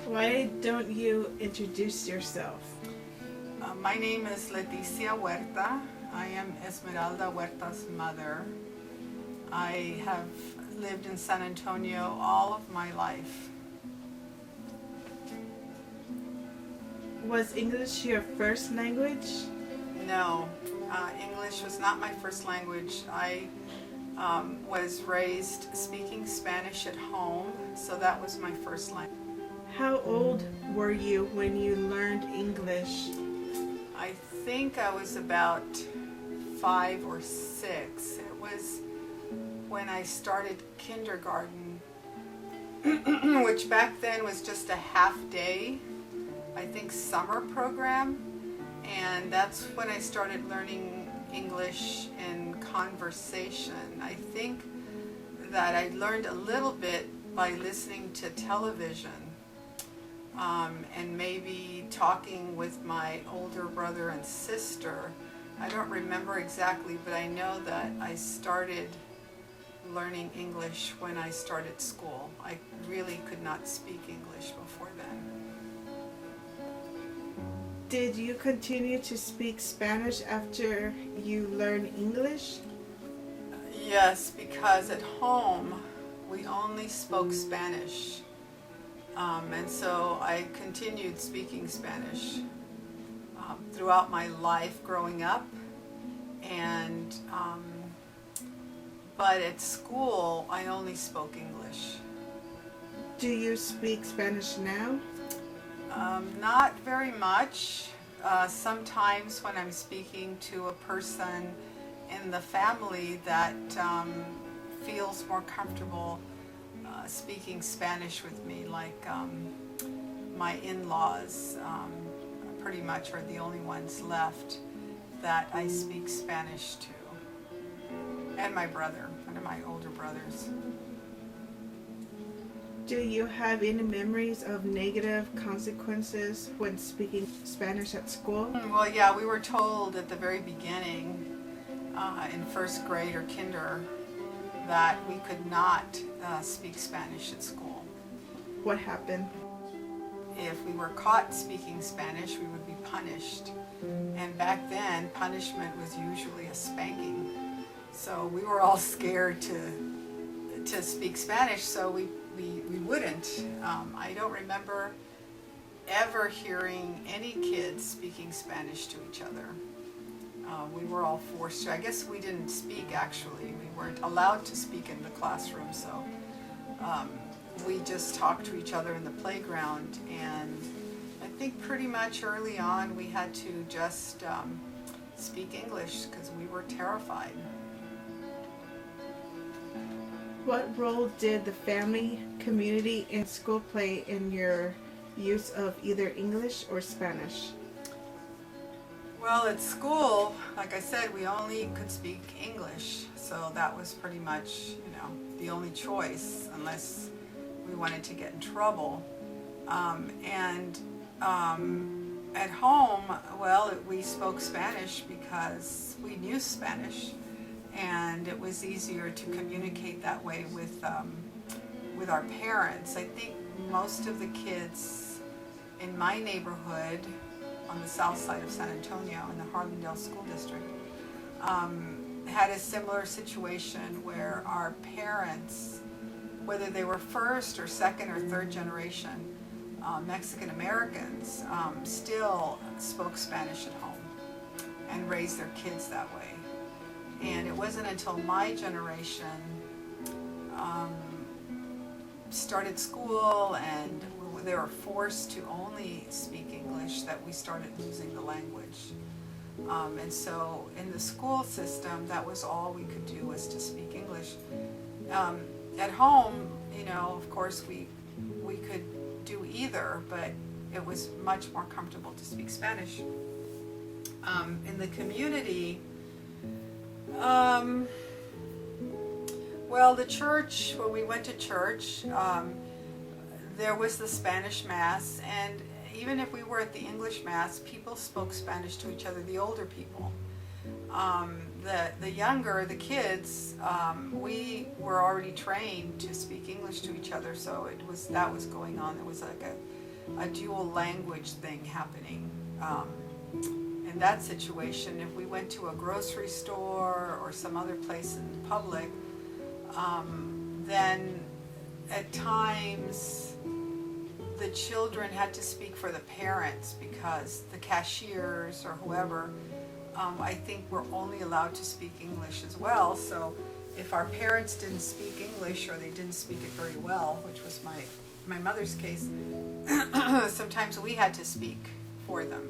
Why don't you introduce yourself? My name is Leticia Huerta. I am Esmeralda Huerta's mother. I have lived in San Antonio all of my life. Was English your first language? No, English was not my first language. I was raised speaking Spanish at home, so that was my first language. How old were you when you learned English? I think I was about 5 or 6. It was when I started kindergarten, which back then was just a half day, I think summer program, and that's when I started learning English and conversation. I think that I learned a little bit by listening to television. And maybe talking with my older brother and sister. I don't remember exactly, but I know that I started learning English when I started school. I really could not speak English before then. Did you continue to speak Spanish after you learned English? Yes, because at home we only spoke Spanish. And so I continued speaking Spanish throughout my life growing up, and but at school I only spoke English. Do you speak Spanish now? Not very much. Sometimes when I'm speaking to a person in the family that feels more comfortable speaking Spanish with me, like my in-laws pretty much are the only ones left that I speak Spanish to, and my brother, one of my older brothers. Do you have any memories of negative consequences when speaking Spanish at school? Well, yeah, we were told at the very beginning in first grade or kinder that we could not speak Spanish at school. What happened? If we were caught speaking Spanish, we would be punished. And back then, punishment was usually a spanking. So we were all scared to speak Spanish, so we wouldn't. I don't remember ever hearing any kids speaking Spanish to each other. We were all forced to. I guess we didn't speak, actually. We weren't allowed to speak in the classroom, so we just talked to each other in the playground. And I think pretty much early on we had to just speak English because we were terrified. What role did the family, community, and school play in your use of either English or Spanish? Well, at school, like I said, we only could speak English, so that was pretty much, the only choice, unless we wanted to get in trouble. At home, well, we spoke Spanish because we knew Spanish, and it was easier to communicate that way with our parents. I think most of the kids in my neighborhood on the south side of San Antonio in the Harlandale School District had a similar situation where our parents, whether they were first or second or third generation Mexican Americans, still spoke Spanish at home and raised their kids that way. And it wasn't until my generation started school and they were forced to only speak English that we started losing the language. And so in the school system, that was all we could do, was to speak English. At home, of course we could do either, but it was much more comfortable to speak Spanish. In the community, well, the church, when we went to church, there was the Spanish Mass, and even if we were at the English Mass, people spoke Spanish to each other, the older people. The younger, the kids, we were already trained to speak English to each other, so that was going on. There was like a dual language thing happening. In that situation, if we went to a grocery store or some other place in public, then at times the children had to speak for the parents because the cashiers or whoever, I think, were only allowed to speak English as well. So if our parents didn't speak English or they didn't speak it very well, which was my mother's case, sometimes we had to speak for them.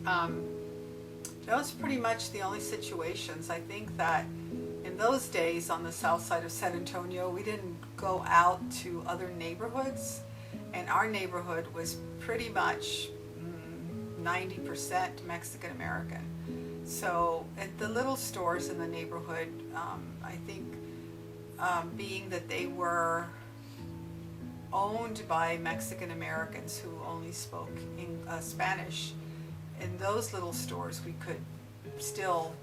That was pretty much the only situations. I think that in those days on the south side of San Antonio, we didn't go out to other neighborhoods, and our neighborhood was pretty much 90% Mexican American. So at the little stores in the neighborhood, I think being that they were owned by Mexican Americans who only spoke Spanish, in those little stores we could still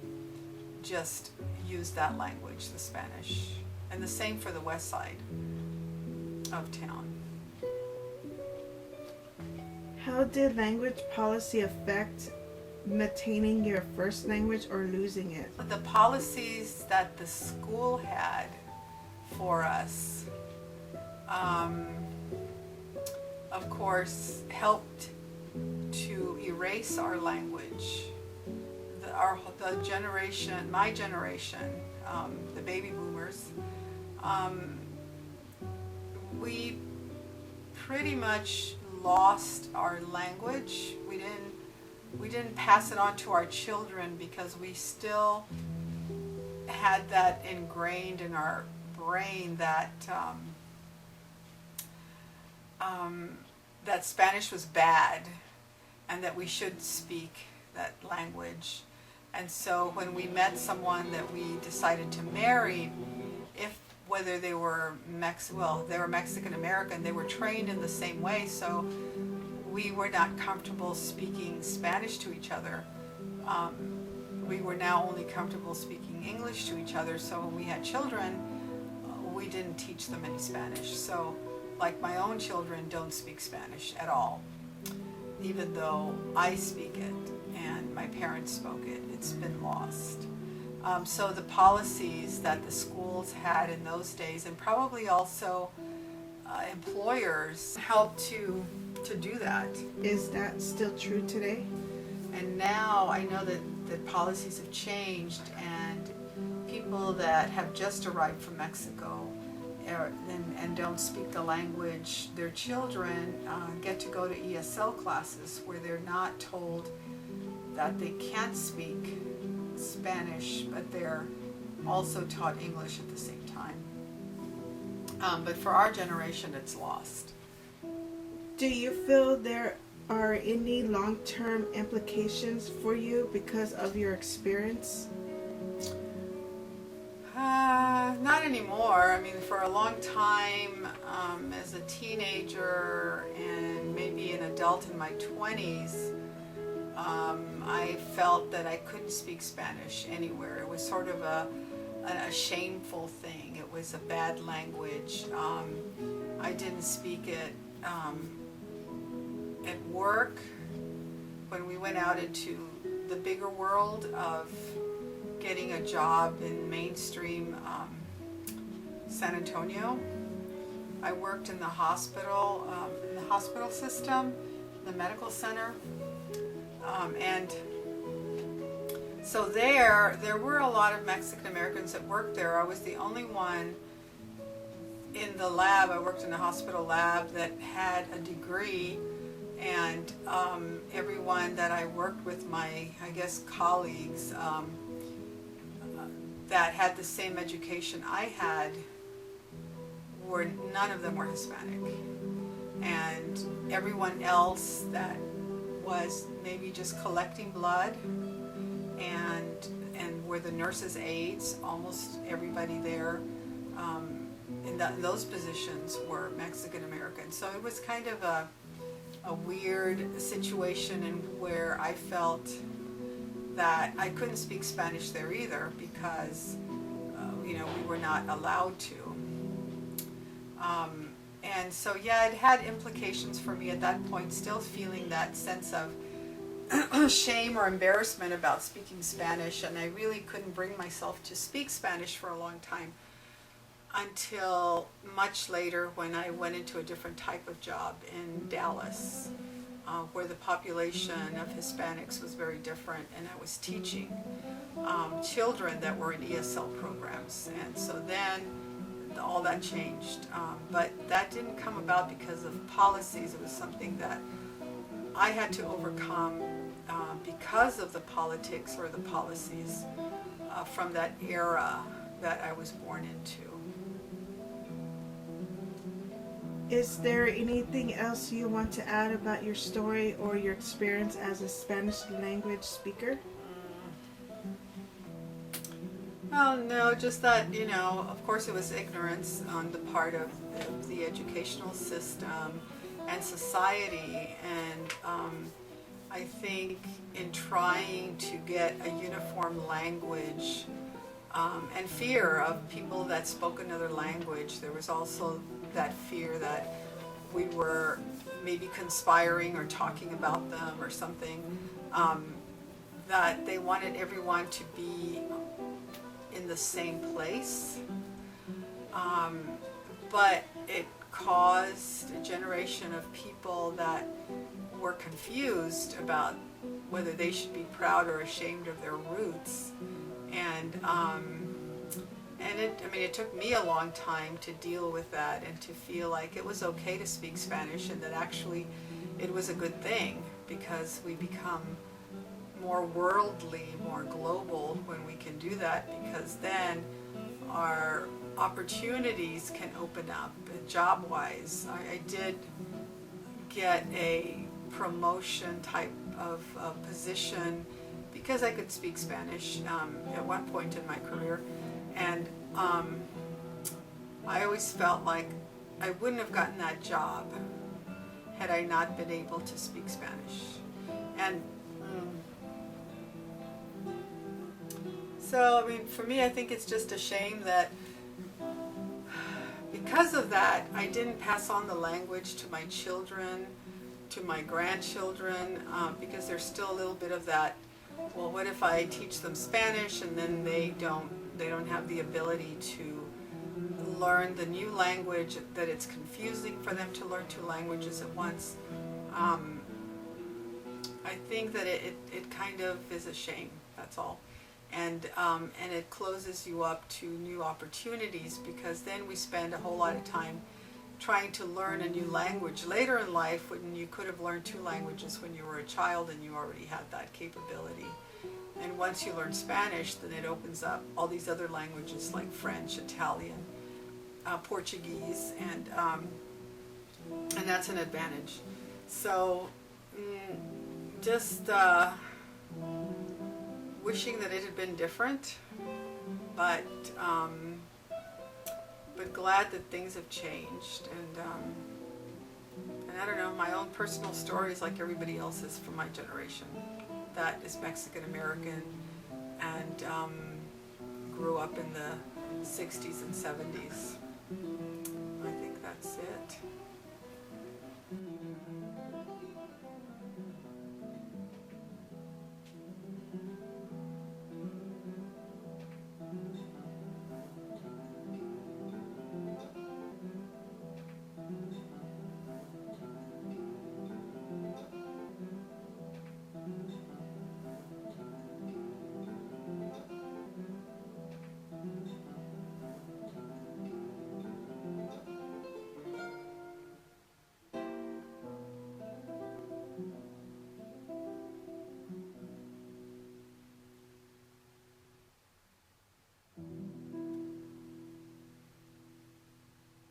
just use that language, the Spanish. And the same for the west side of town. How did language policy affect maintaining your first language or losing it? The policies that the school had for us, of course, helped to erase our language. The generation, my generation, the baby boomers, we pretty much lost our language. We didn't pass it on to our children because we still had that ingrained in our brain that that Spanish was bad and that we should speak that language. And so when we met someone that we decided to marry, whether they were they were Mexican American, they were trained in the same way, so we were not comfortable speaking Spanish to each other. We were now only comfortable speaking English to each other, so when we had children, we didn't teach them any Spanish. So, like, my own children don't speak Spanish at all, even though I speak it and my parents spoke it. It's been lost. So the policies that the schools had in those days, and probably also employers, helped to do that. Is that still true today? And now I know that the policies have changed, and people that have just arrived from Mexico and don't speak the language, their children get to go to ESL classes where they're not told that they can't speak Spanish, but they're also taught English at the same time. But for our generation, it's lost. Do you feel there are any long-term implications for you because of your experience? Not anymore. I mean, for a long time, as a teenager and maybe an adult in my 20s, I felt that I couldn't speak Spanish anywhere. It was sort of a shameful thing. It was a bad language. I didn't speak it at work. When we went out into the bigger world of getting a job in mainstream San Antonio, I worked in the hospital system, the medical center. And so there were a lot of Mexican Americans that worked there. I was the only one in the lab. I worked in the hospital lab that had a degree, and everyone that I worked with, my, I guess, colleagues that had the same education I had, none of them were Hispanic. And everyone else that was maybe just collecting blood and were the nurses' aides, almost everybody there in those positions were Mexican American. So it was kind of a weird situation, and where I felt that I couldn't speak Spanish there either because we were not allowed to. And so, yeah, it had implications for me at that point, still feeling that sense of shame or embarrassment about speaking Spanish, and I really couldn't bring myself to speak Spanish for a long time until much later when I went into a different type of job in Dallas, where the population of Hispanics was very different, and I was teaching children that were in ESL programs, and so then all that changed. But that didn't come about because of policies. It was something that I had to overcome because of the politics or the policies from that era that I was born into. Is there anything else you want to add about your story or your experience as a Spanish language speaker? Well, no, just that, you know, of course it was ignorance on the part of the educational system and society, and I think in trying to get a uniform language and fear of people that spoke another language, there was also that fear that we were maybe conspiring or talking about them or something, that they wanted everyone to be in the same place, but it caused a generation of people that were confused about whether they should be proud or ashamed of their roots, and it took me a long time to deal with that and to feel like it was okay to speak Spanish, and that actually it was a good thing because we become more worldly, more global when we can do that, because then our opportunities can open up job-wise. I did get a promotion type of position because I could speak Spanish at one point in my career, and I always felt like I wouldn't have gotten that job had I not been able to speak Spanish. And so, I mean, for me, I think it's just a shame that because of that, I didn't pass on the language to my children, to my grandchildren, because there's still a little bit of that, well, what if I teach them Spanish and then they don't have the ability to learn the new language, that it's confusing for them to learn two languages at once. I think that it kind of is a shame, that's all. And it closes you up to new opportunities, because then we spend a whole lot of time trying to learn a new language later in life, when you could have learned two languages when you were a child and you already had that capability. And once you learn Spanish, then it opens up all these other languages like French, Italian, Portuguese, and that's an advantage. So just wishing that it had been different, but glad that things have changed, and I don't know, my own personal story is like everybody else's from my generation that is Mexican American and grew up in the 60s and 70s.